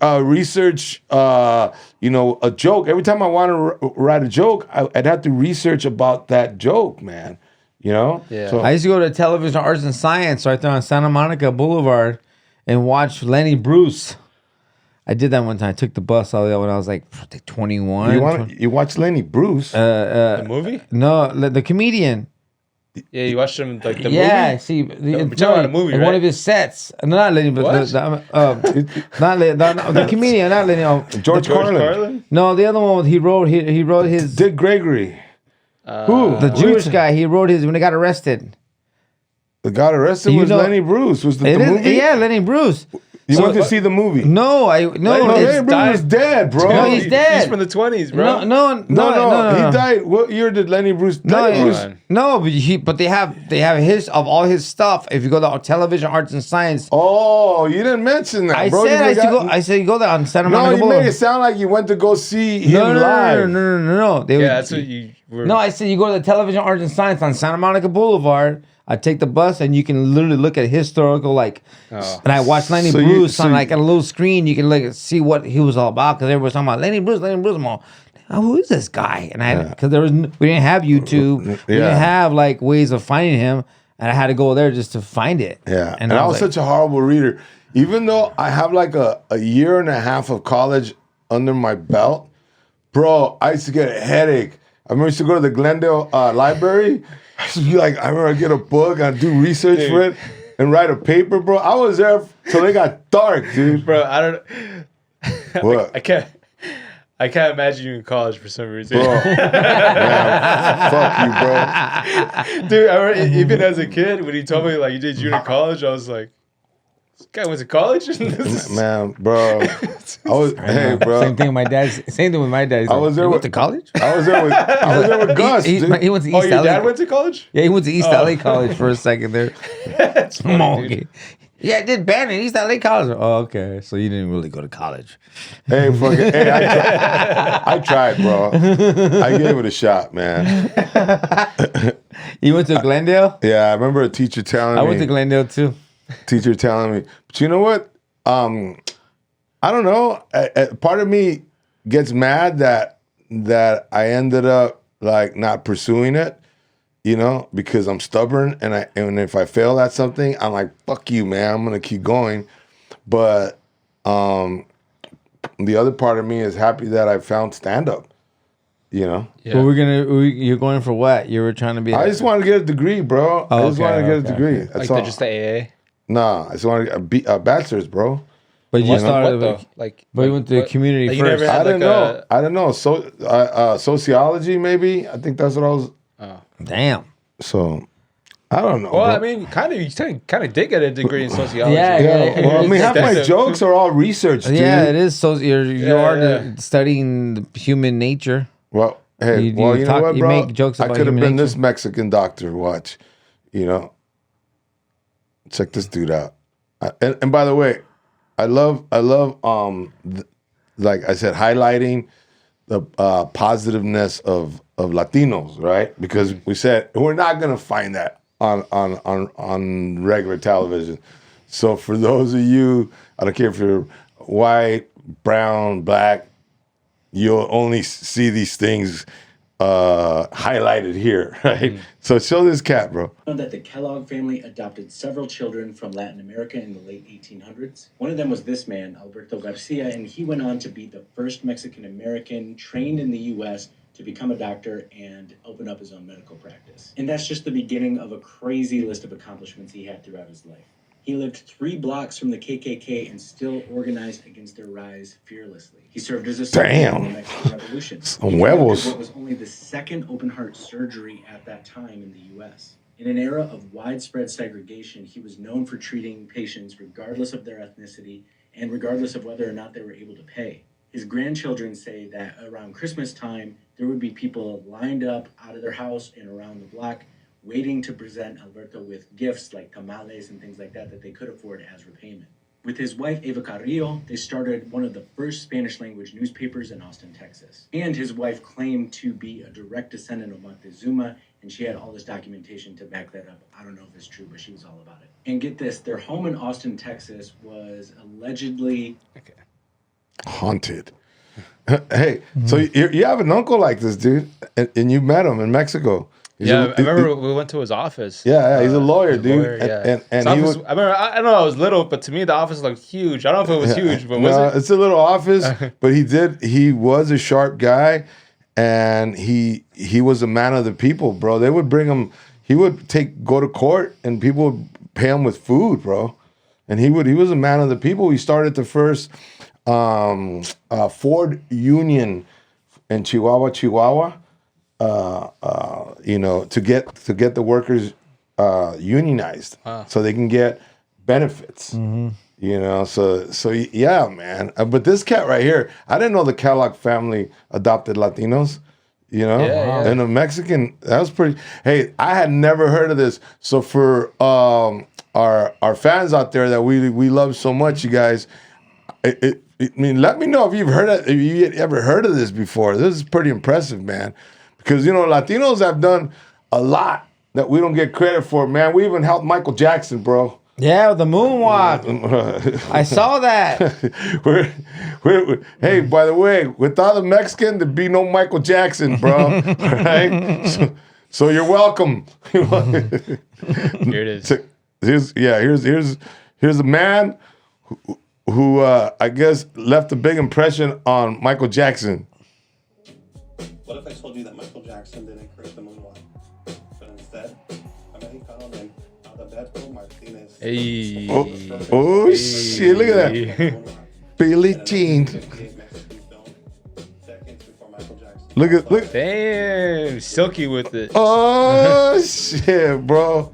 A: I research a joke? Every time I want to write a joke, I'd have to research about that joke, man. You know?
B: Yeah.
C: I used to go to Television Arts and Science right there on Santa Monica Boulevard and watch Lenny Bruce. I did that one time. I took the bus all the way when I was like 21.
A: You watched Lenny Bruce?
B: The movie?
C: No, the comedian.
B: Yeah, you watched him like the movie?
C: Yeah, see,
B: the movie, right?
C: One of his sets. Not Lenny, but the comedian, not Lenny.
A: George Carlin.
C: No, the other one he wrote his
A: Dick Gregory.
C: Who? The Jewish guy. He wrote his when he got arrested.
A: The got arrested was Lenny Bruce. Was the movie?
C: Yeah, Lenny Bruce.
A: You went to see the movie?
C: No, Lenny
A: Bruce is dead, bro.
C: No, he's dead.
B: He's from the 20s, bro.
C: No.
A: He died. What year did Lenny Bruce die?
C: No, but they have his of all his stuff. If you go to Television Arts and Science.
A: Oh, you didn't mention that, bro.
C: I said you go there on Santa Monica Boulevard.
A: No, you made it sound like you went to go see him live.
C: No.
B: That's what you were.
C: No, I said you go to the Television Arts and Science on Santa Monica Boulevard. I take the bus and you can literally look at historical and I watched Lenny Bruce on like a little screen. You can see what he was all about because everybody was talking about Lenny Bruce. I'm all, who is this guy? And because we didn't have YouTube, we didn't have like ways of finding him, and I had to go there just to find it.
A: Yeah, and I was such a horrible reader. Even though I have like a year and a half of college under my belt, bro, I used to get a headache. I remember I used to go to the Glendale library. I used to be like, I remember I'd get a book, I'd do research for it, and write a paper, bro. I was there till it got dark, dude.
B: Bro, I don't.
A: What?
B: I can't imagine you in college for some reason.
A: Bro, man, fuck you, bro.
B: Dude, I remember, even as a kid, when he told me like you did junior college, I was like, this guy went to college?
A: Man, bro. Hey, bro.
C: Same thing with my dad.
A: I was there with
C: college.
A: I was there with Gus.
C: He went to East LA.
B: Your dad went to college?
C: Yeah, he went to East LA College for a second there.
B: That's funny, dude.
C: Yeah, I did band in East LA College. Oh, okay. So you didn't really go to college.
A: Hey, I tried, bro. I gave it a shot, man.
C: You went to Glendale?
A: Yeah, I remember a teacher telling me.
C: I went to Glendale too.
A: Teacher telling me, but you know what? I don't know. Part of me gets mad that I ended up like not pursuing it, because I'm stubborn and if I fail at something, I'm like, fuck you, man. I'm gonna keep going. But the other part of me is happy that I found stand up.
C: Yeah. Well, you're going for what? You were trying to be.
A: I just want to get a degree, bro. I just want to get a degree.
B: That's all. Just the AA.
A: Nah, I just want to get a bachelor's, bro.
C: But you started but you went to the community
B: like
C: first.
A: I don't know. So sociology, maybe. I think that's what I was.
C: Damn.
A: So I don't know.
B: Well,
A: bro.
B: I mean, you kind of did get a degree in sociology.
C: Yeah.
A: Well, I mean, half my jokes are all research, dude.
C: Yeah, it is. So you're studying the human nature.
A: Well, hey, you know what, bro?
C: You make jokes about
A: I could have been
C: nature.
A: this Mexican doctor. Watch, check this dude out. And by the way, I love like I said, highlighting the positiveness of Latinos, right? Because we said we're not gonna find that on regular television. So for those of you, I don't care if you're white, brown, black, you'll only see these things highlighted here, right? So show this cat, bro.
I: That the Kellogg family adopted several children from Latin America in the late 1800s. One of them was this man, Alberto Garcia, and he went on to be the first Mexican American trained in the U.S. to become a doctor and open up his own medical practice. And that's just the beginning of a crazy list of accomplishments he had throughout his life. He lived 3 blocks from the KKK and still organized against their rise fearlessly. He served as a soldier in the Mexican Revolution.
A: Some huevos.
I: What was only the second open-heart surgery at that time in the U.S. In an era of widespread segregation, he was known for treating patients regardless of their ethnicity and regardless of whether or not they were able to pay. His grandchildren say that around Christmas time, there would be people lined up out of their house and around the block waiting to present Alberto with gifts like tamales and things like that they could afford as repayment. With his wife, Eva Carrillo, they started one of the first Spanish-language newspapers in Austin, Texas. And his wife claimed to be a direct descendant of Montezuma, and she had all this documentation to back that up. I don't know if it's true, but she was all about it. And get this, their home in Austin, Texas was allegedly...
A: haunted. Hey, so you have an uncle like this, dude, and you met him in Mexico.
B: I remember we went to his office.
A: Yeah, he's a lawyer, dude.
B: And he was. I remember. I know I was little, but to me the office looked huge. I don't know if it was huge, but was it?
A: It's a little office, but he was a sharp guy, and he was a man of the people, bro. They would bring him. He would go to court, and people would pay him with food, bro. And he was a man of the people. He started the first Ford Union in Chihuahua. To get the workers unionized, so they can get benefits. So yeah, man. But this cat right here, I didn't know the Kellogg family adopted Latinos. And a Mexican. That was pretty. Hey, I had never heard of this. So for our fans out there that we love so much, you guys. I mean, let me know if you ever heard of this before. This is pretty impressive, man. Because, Latinos have done a lot that we don't get credit for, man. We even helped Michael Jackson, bro.
C: Yeah, the Moonwalk. I saw that.
A: Hey, by the way, without a Mexican, there'd be no Michael Jackson, bro. Right? So you're welcome.
B: Here it is.
A: Here's a man who I guess left a big impression on Michael Jackson.
J: What if I told you that Michael Jackson didn't create the moonwalk, but instead, a Mexicano named Alberto Martinez?
B: Hey.
A: Oh shit! Look at that, Billie Jean. Look.
B: Damn, silky with it.
A: Oh shit, bro.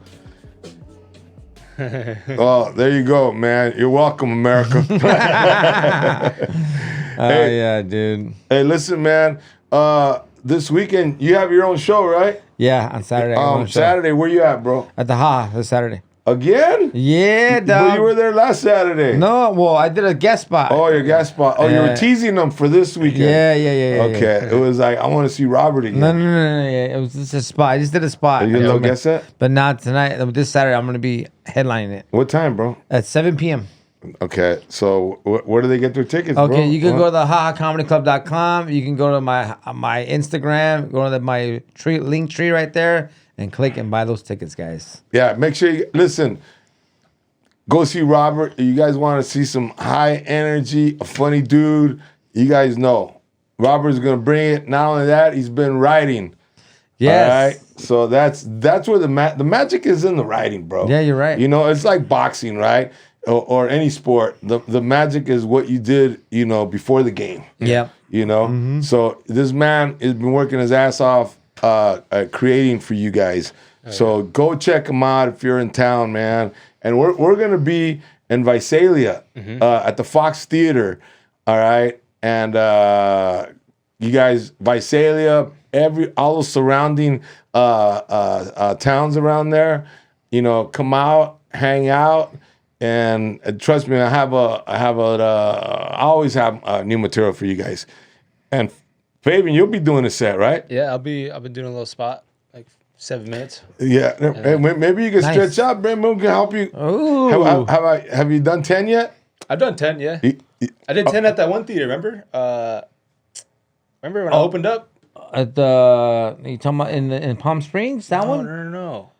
A: Oh, there you go, man. You're welcome, America.
C: Hey, yeah, dude.
A: Hey, listen, man. This weekend you have your own show, right?
C: Yeah, on Saturday.
A: Saturday, where you at, bro?
C: At the Ha this Saturday.
A: Again?
C: Yeah, dog.
A: But you were there last Saturday.
C: No, well, I did a guest spot.
A: Oh, your guest spot. Oh, you were teasing them for this weekend.
C: Yeah.
A: Okay, it was like I want to see Robert again.
C: No. Yeah. It was just a spot. I just did a spot.
A: You know, guess that?
C: But not tonight. This Saturday, I'm gonna be headlining it.
A: What time, bro?
C: At 7 p.m.
A: Okay, so where do they get their tickets, bro?
C: Okay, you can go to the hahacomedyclub.com. You can go to my Instagram, go to my link tree right there, and click and buy those tickets, guys.
A: Yeah, make sure you listen. Go see Robert. You guys want to see some high energy, a funny dude. You guys know Robert's gonna bring it. Not only that, he's been writing.
C: Yes.
A: All right. So that's where the magic is in the writing, bro.
C: Yeah, you're right.
A: It's like boxing, right? Or any sport. The magic is what you did, before the game.
C: Yeah.
A: So this man has been working his ass off creating for you guys. So go check him out if you're in town, man. And we're gonna be in Visalia at the Fox Theater. All right. And you guys, Visalia, all those surrounding towns around there, come out, hang out. And trust me, I always have new material for you guys. And Fabian, you'll be doing a set, right?
B: Yeah, I've been doing a little spot, like 7 minutes.
A: Yeah, maybe you can stretch out. Maybe we can help you.
C: Ooh.
A: Have you done 10 yet?
B: I've done 10, yeah. I did 10 at that one theater. Remember? Remember when I opened up?
C: At the you talking about in Palm Springs? That one?
B: No.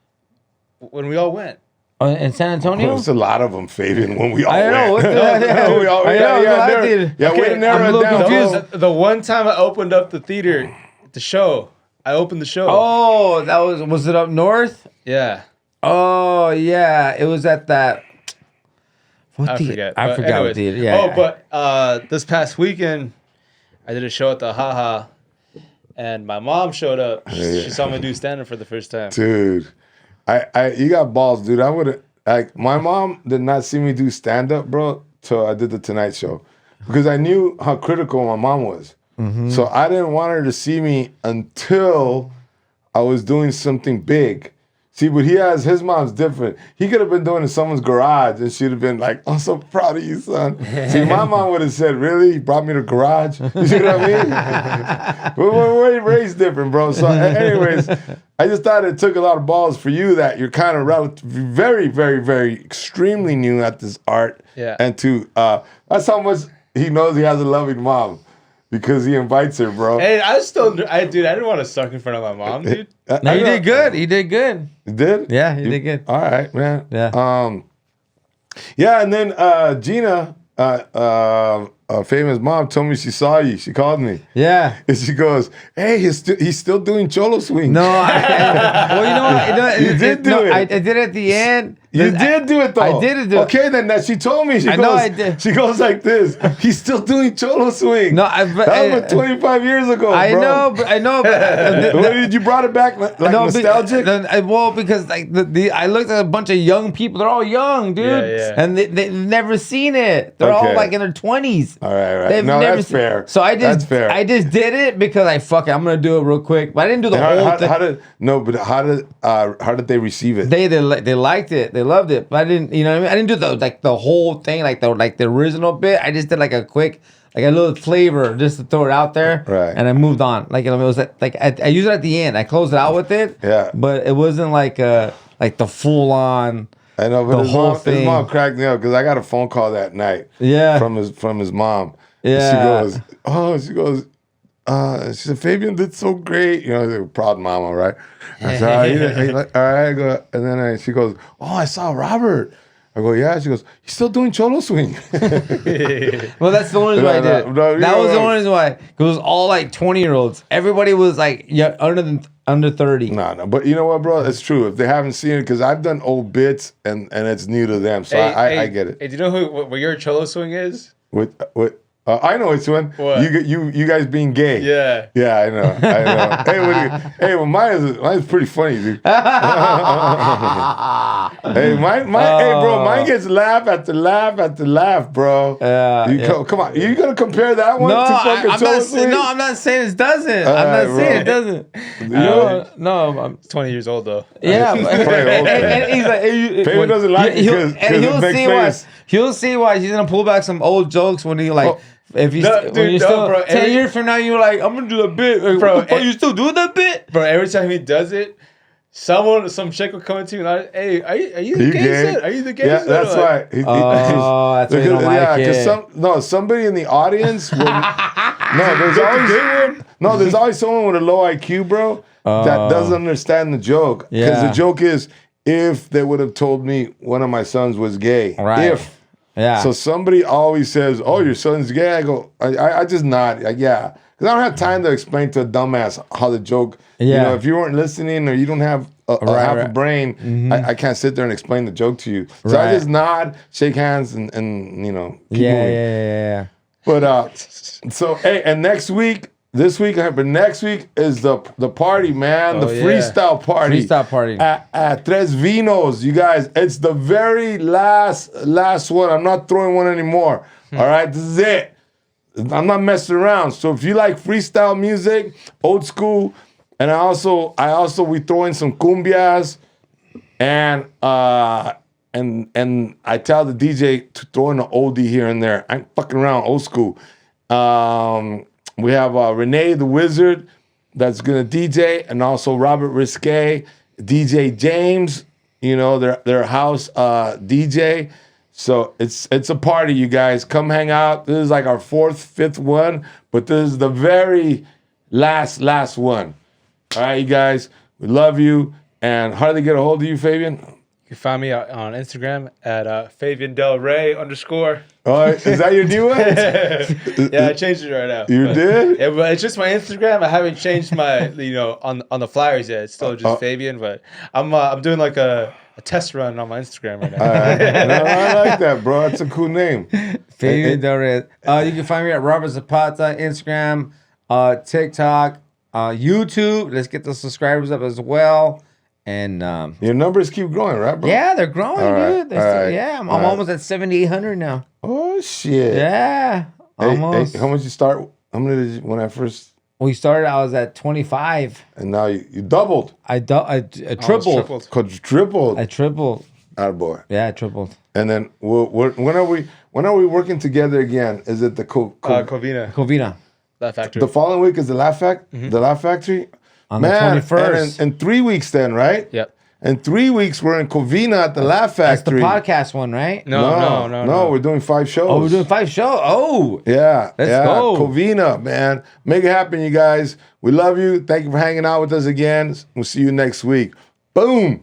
B: When we all went.
C: In San Antonio?
A: There's a lot of them, Fabian, when we all went.
C: I know.
A: Yeah, we didn't narrow it down.
B: The one time I opened up the theater, the show. I opened the show.
C: Oh, that was it up north?
B: Yeah.
C: Oh yeah, it was at that.
B: I forget.
C: I forgot what
B: anyways.
C: theater. Yeah.
B: But this past weekend, I did a show at the Haha, and my mom showed up. She saw me do stand-up for the first time.
A: Dude, you got balls, dude. I would like my mom did not see me do stand-up, bro, till I did the Tonight Show, because I knew how critical my mom was. So I didn't want her to see me until I was doing something big. See, but his mom's different. He could have been doing it in someone's garage, and she'd have been like, "I'm so proud of you, son." See, my mom would have said, "Really? You brought me to the garage?" You see what I mean? We're raised different, bro. So, anyways, I just thought it took a lot of balls for you that you're kind of very, very, very extremely new at this art.
B: Yeah.
A: And that's how much he knows he has a loving mom. Because he invites her, bro.
B: Hey, I didn't want to suck in front of my mom, dude.
C: No, you did good. He did good.
A: You did?
C: Yeah, he did good.
A: All right, man.
C: Yeah.
A: Yeah, and then Gina, a famous mom, told me she saw you. She called me.
C: Yeah.
A: And she goes, "Hey, he's still doing cholo swing."
C: No, well, you know what?
A: You did do it.
C: I did it at the end.
A: You did do it, though.
C: I did do it.
A: Okay, then she told me.
C: I know I did.
A: She goes like this. He's still doing cholo swing.
C: No,
A: that was 25 years ago, bro.
C: I know. But,
A: what did you brought it back like nostalgic?
C: Because like I looked at a bunch of young people. They're all young, dude.
B: Yeah.
C: And they've never seen it. They're all like in their 20s.
A: All right.
C: They've
A: No,
C: never
A: that's fair.
C: So I
A: That's fair.
C: just did it because I'm gonna do it real quick. But I didn't do the whole thing.
A: How did they receive it?
C: They liked it. They loved it. But I didn't. You know what I mean? I didn't do the whole thing like the original bit. I just did like a quick, like a little flavor just to throw it out there.
A: Right.
C: And I moved on. Like it was like I used it at the end. I closed it out with it.
A: Yeah.
C: But it wasn't like the full on.
A: I know, but his mom cracked me up because I got a phone call that night.
C: Yeah.
A: From his mom.
C: Yeah.
A: She goes, she said, "Fabian did so great." You know, proud mama, right? I said, all right. I go, and then she goes, "Oh, I saw Robert." I go, "Yeah." She goes, "He's still doing cholo swing."
C: Well, that's the only reason why I did it. That was the only reason why. Because it was all like 20-year-olds. Everybody was like under 30.
A: No. But you know what, bro? It's true. If they haven't seen it, because I've done old bits and it's new to them, so I get it.
B: Hey, do you know what your cholo swing is?
A: What? I know which one.
B: What?
A: You guys being gay.
B: Yeah.
A: Yeah, I know. Well, mine is pretty funny, dude. Mine gets laugh after laugh after laugh, bro. Come on, you gonna compare that one to fucking cholo swing?
C: No, I'm not saying it doesn't. I'm not saying it doesn't. No, I'm
B: 20 years old though.
C: Yeah, and he's like,
A: Fabian doesn't like it because it makes face.
C: He'll see why he's gonna pull back some old jokes when he like. If you bro, 10 years from now, you're like, I'm gonna do that bit, like, bro. You still doing that bit,
B: bro? Every time he does it, some chick will come into me and hey, are you the gay? Are you the gay?
A: Yeah, that's why.
C: That's why you don't like it.
A: Somebody in the audience. There's always someone with a low IQ, bro, that doesn't understand the joke. Because the joke is, if they would have told me one of my sons was gay, if.
C: Yeah.
A: So somebody always says, "Oh, your son's gay." I go, I just nod, like, yeah, because I don't have time to explain to a dumbass how the joke. Yeah. You know, if you weren't listening or you don't have half a brain, I can't sit there and explain the joke to you. So I just nod, shake hands, and you know, keep moving.
C: Yeah.
A: But so hey, and next week is the party, man. The freestyle party.
C: Freestyle party.
A: At Tres Vinos, you guys. It's the very last one. I'm not throwing one anymore. All right, this is it. I'm not messing around. So if you like freestyle music, old school, and I also we throw in some cumbias, and I tell the DJ to throw in an oldie here and there. I'm fucking around, old school. We have Renee the Wizard that's gonna DJ, and also Robert Risque, DJ James, you know, their house DJ. So it's a party, you guys. Come hang out. This is like our 4th, 5th one, but this is the very last one. All right, you guys. We love you. And how do they get a hold of you, Fabian?
B: You can find me on Instagram at Fabian Del Rey _
A: Oh, is that your new one?
B: Yeah, I changed it right now.
A: You did?
B: Yeah, but it's just my Instagram. I haven't changed my, on the flyers yet. It's still just Fabian, but I'm doing like a test run on my Instagram right now.
A: All right. No, I like that, bro. It's a cool name.
C: Fabian Del Rey. You can find me at Robert Zapata, Instagram, TikTok, YouTube. Let's get the subscribers up as well. And
A: your numbers keep growing, right, bro?
C: yeah, they're growing,
A: right,
C: dude. Yeah, I'm
A: right.
C: almost at 7,800 now.
A: Oh shit.
C: Yeah, almost.
A: Hey, how much you start? How many did you, when I first?
C: We started, I was at 25.
A: And now you doubled.
C: I tripled.
A: Quadrupled.
C: I tripled.
A: Attaboy.
C: Yeah, I tripled.
A: And then when are we working together again? Is it the
B: Covina. Laugh Factory.
A: The following week is the Laugh Factory?
C: On the 21st.
A: And in 3 weeks then, right?
B: Yep.
A: In 3 weeks, we're in Covina at the Laugh Factory.
C: That's the podcast one, right?
B: No.
A: We're doing 5 shows.
C: Oh, we're doing 5 shows. Oh.
A: Yeah.
C: Let's go.
A: Covina, man. Make it happen, you guys. We love you. Thank you for hanging out with us again. We'll see you next week. Boom.